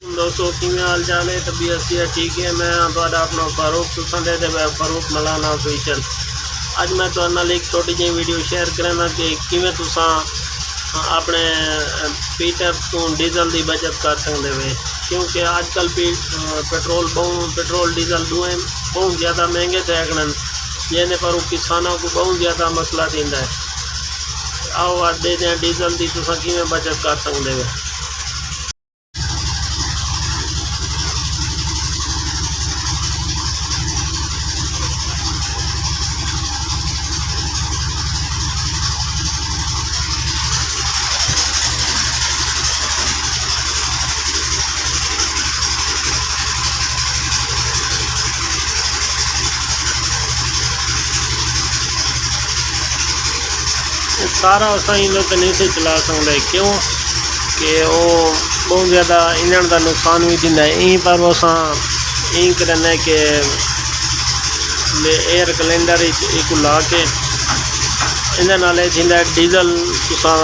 दोस्तों किमें हाल चाल है। तबीयत सी ठीक है। मैं तुहाडा अपना फारूक तुसां दे फारूक मलाना ऑफिशियल। अज मैं तुहाडे नाल एक छोटी जी वीडियो शेयर करना कि किमें तुसां अपने पीटर तो डीजल की बचत कर सकते हो, क्योंकि अजकल पेट्रोल डीजल दोवें बहुत ज़्यादा महंगे थे आखन, जिन्हें पर किसानों को बहुत ज़्यादा मसला दिंदा है। आओ आज दे दें डीजल की तुसां किमें बचत कर सकते हो। सारा असा तो नहीं से चला सकते, क्यों कि वो बहुत ज़्यादा इंजन का नुकसान भी दिंदा है। यहीं पर अस यहीं करना कि एयर कैलेंडर एक ला के इन्हें डीजल तुसा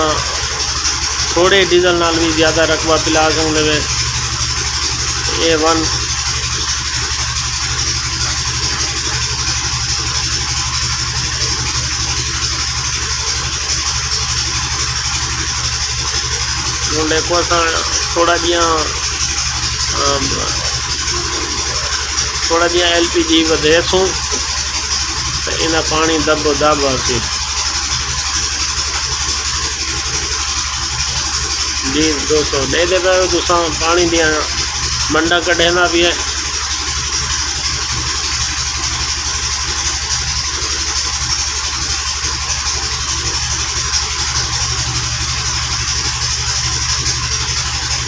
थोड़े डीजल नाल भी ज़्यादा रकबा पिला सकते हो। A1 देखो असा थोड़ा जिहा LPG वधेसूँ तो इन्हें पानी दबो दब आसी जी दोस्तों दे पे तुसा पानी दिया मंडा कढ़ेना भी है।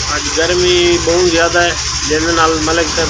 आज गर्मी बहुत ज़्यादा है, जिन्हें नाल मलक तक